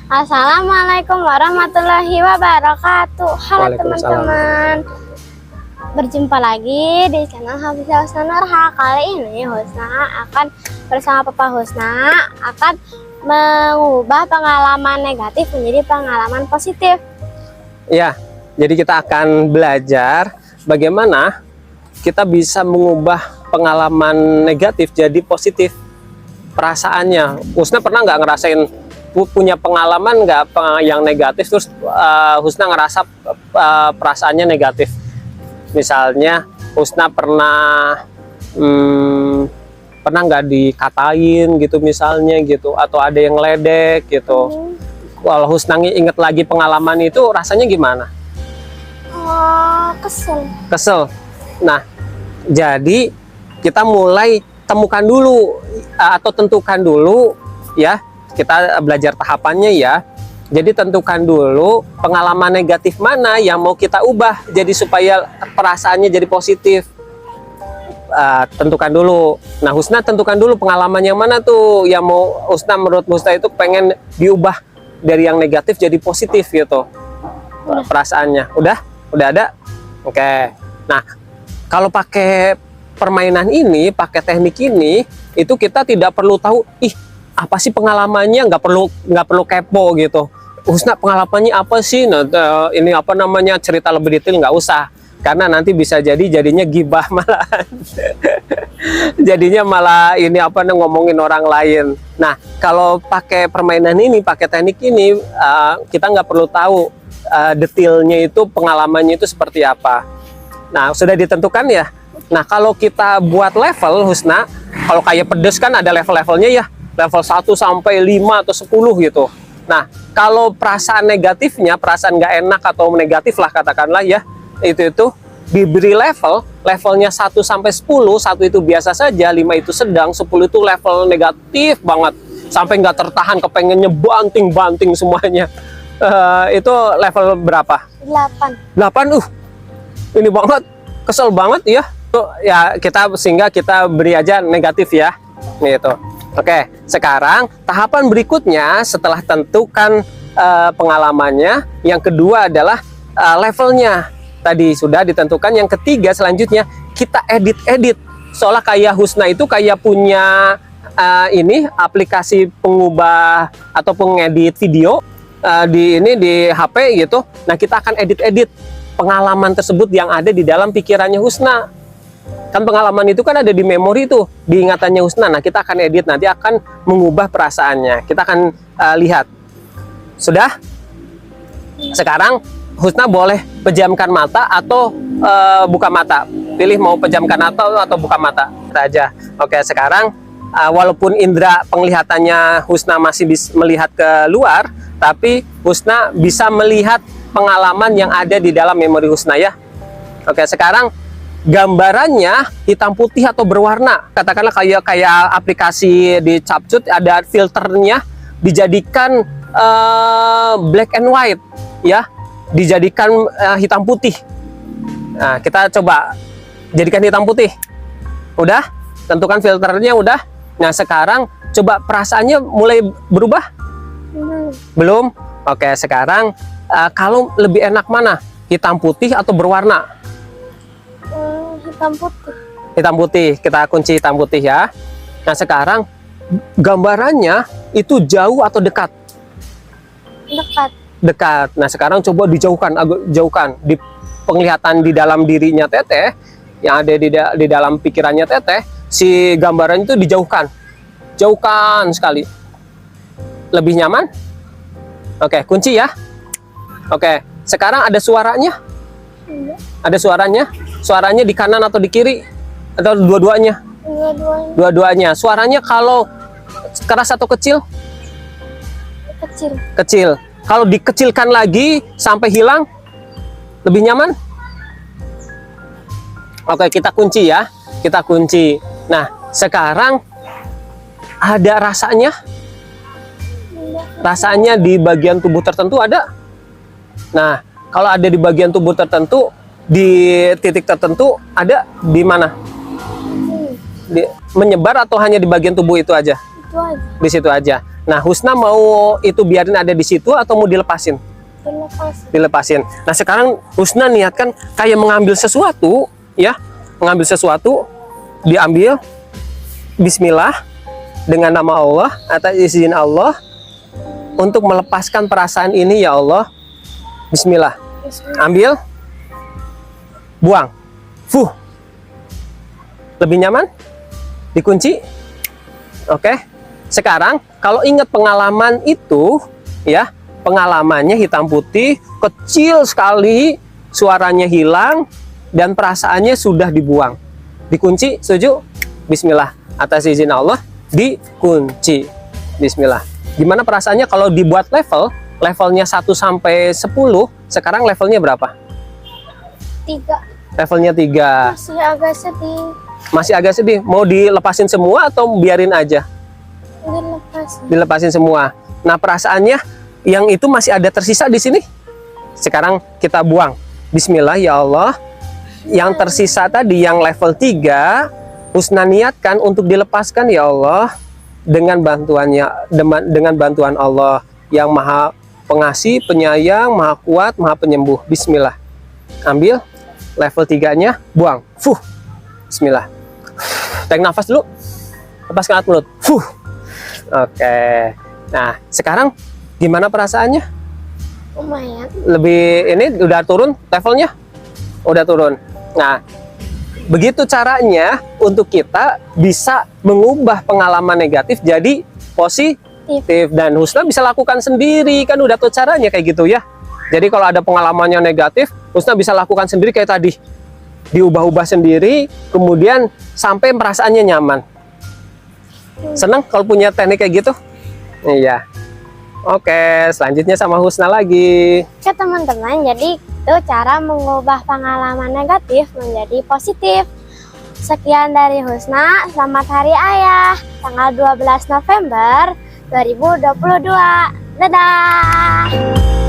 Assalamualaikum warahmatullahi wabarakatuh. Halo teman-teman, berjumpa lagi di channel Hafizah Husna Nurha. Kali ini Husna akan bersama Papa Husna akan mengubah pengalaman negatif menjadi pengalaman positif. Ya, jadi kita akan belajar bagaimana kita bisa mengubah pengalaman negatif jadi positif. Perasaannya, Husna pernah nggak ngerasain punya pengalaman nggak yang negatif terus Husna ngerasa perasaannya negatif? Misalnya Husna pernah nggak dikatain gitu misalnya gitu, atau ada yang ledek gitu. Kalau Husna inget lagi pengalaman itu rasanya gimana? Kesel. Nah, jadi kita mulai temukan dulu atau tentukan dulu ya. Kita belajar tahapannya ya. Jadi tentukan dulu pengalaman negatif mana yang mau kita ubah jadi supaya perasaannya jadi positif. Tentukan dulu. Nah, Husna tentukan dulu pengalaman yang mana tuh yang mau Husna, menurut Husna itu pengen diubah dari yang negatif jadi positif gitu. Perasaannya. Udah ada? Oke. Nah, kalau pakai permainan ini, pakai teknik ini, itu kita tidak perlu tahu apa sih pengalamannya, nggak perlu kepo gitu. Husna pengalamannya apa sih? Nah, ini apa namanya, cerita lebih detail nggak usah, karena nanti bisa jadinya gibah malah. Jadinya malah ini apa ngomongin orang lain. Nah, kalau pakai permainan ini, pakai teknik ini, kita nggak perlu tahu detailnya itu, pengalamannya itu seperti apa. Nah, sudah ditentukan ya. Nah, kalau kita buat level Husna, kalau kayak pedes kan ada level-levelnya ya. Level 1 sampai 5 atau 10 gitu. Nah, kalau perasaan negatifnya, perasaan nggak enak atau negatif lah katakanlah ya, itu diberi levelnya 1 sampai 10, 1 itu biasa saja, 5 itu sedang, 10 itu level negatif banget. Sampai nggak tertahan, kepengennya banting-banting semuanya. Itu level berapa? 8. Ini banget, kesel banget ya. Tuh, ya sehingga kita beri aja negatif ya. Gitu. Oke, sekarang tahapan berikutnya setelah tentukan pengalamannya, yang kedua adalah levelnya. Tadi sudah ditentukan, yang ketiga selanjutnya kita edit. Seolah kayak Husna itu kayak punya ini aplikasi pengubah atau pengedit video di HP gitu. Nah, kita akan edit pengalaman tersebut yang ada di dalam pikirannya Husna. Kan pengalaman itu kan ada di memori tuh, di ingatannya Husna. Nah, kita akan edit, nanti akan mengubah perasaannya. Kita akan lihat. Sudah? Sekarang Husna boleh pejamkan mata atau buka mata. Pilih mau pejamkan atau buka mata saja. Oke, sekarang walaupun indera penglihatannya Husna masih bisa melihat ke luar, tapi Husna bisa melihat pengalaman yang ada di dalam memori Husna ya. Oke, sekarang gambarannya hitam putih atau berwarna, katakanlah kayak aplikasi di Capcut ada filternya, dijadikan black and white ya, dijadikan hitam putih. Nah, kita coba jadikan hitam putih. Udah tentukan filternya, udah. Nah, sekarang coba perasaannya mulai berubah? Belum. Oke, sekarang kalau lebih enak mana, hitam putih atau berwarna? Hitam putih. Kita kunci hitam putih ya. Nah, sekarang gambarannya itu jauh atau dekat? Dekat. Nah, sekarang coba dijauhkan, agak jauhkan di penglihatan di dalam dirinya Teteh, yang ada di dalam pikirannya Teteh, si gambaran itu dijauhkan sekali. Lebih nyaman? Oke, kunci ya. Oke, sekarang ada suaranya? Ada suaranya? Suaranya di kanan atau di kiri? Atau dua-duanya? Dua-duanya. Suaranya kalau keras atau kecil? Kecil. Kalau dikecilkan lagi sampai hilang, lebih nyaman? Oke, kita kunci ya. Kita kunci. Nah, sekarang ada rasanya? Rasanya di bagian tubuh tertentu ada? Nah, kalau ada di bagian tubuh tertentu, di titik tertentu ada di mana? Menyebar atau hanya di bagian tubuh itu aja? Di situ aja. Nah, Husna mau itu biarin ada di situ atau mau dilepasin? Dilepasin. Nah, sekarang Husna niatkan kayak mengambil sesuatu, ya, mengambil sesuatu, diambil, Bismillah, dengan nama Allah atau izin Allah, untuk melepaskan perasaan ini ya Allah. Bismillah. Ambil, buang. Fuh. Lebih nyaman? Dikunci. Oke. Sekarang kalau ingat pengalaman itu, ya, pengalamannya hitam putih, kecil sekali, suaranya hilang, dan perasaannya sudah dibuang. Dikunci, setuju? Bismillah. Atas izin Allah, dikunci. Bismillah. Gimana perasaannya kalau dibuat levelnya 1 sampai 10, sekarang levelnya berapa? 3. Levelnya 3. Masih agak sedih. Masih agak sedih. Mau dilepasin semua atau biarin aja? Dilepasin semua. Nah, perasaannya yang itu masih ada tersisa di sini. Sekarang kita buang. Bismillah ya Allah. Yang tersisa tadi yang level 3, Husna niatkan untuk dilepaskan ya Allah, dengan bantuan Allah yang Maha Pengasih, Penyayang, Maha Kuat, Maha Penyembuh. Bismillah. Ambil level 3-nya, buang. Fuh. Bismillah. Tarik nafas dulu. Lepaskan mulut. Fuh. Oke. Nah, sekarang gimana perasaannya? Lumayan. Lebih ini udah turun levelnya? Udah turun. Nah, begitu caranya untuk kita bisa mengubah pengalaman negatif jadi positif. Dan Husna bisa lakukan sendiri, kan udah tahu caranya kayak gitu ya. Jadi kalau ada pengalamannya negatif, Husna bisa lakukan sendiri kayak tadi. Diubah-ubah sendiri, kemudian sampai perasaannya nyaman. Senang kalau punya teknik kayak gitu? Iya. Oke, selanjutnya sama Husna lagi. Oke teman-teman, jadi itu cara mengubah pengalaman negatif menjadi positif. Sekian dari Husna, selamat Hari Ayah, tanggal 12 November 2022. Dadah!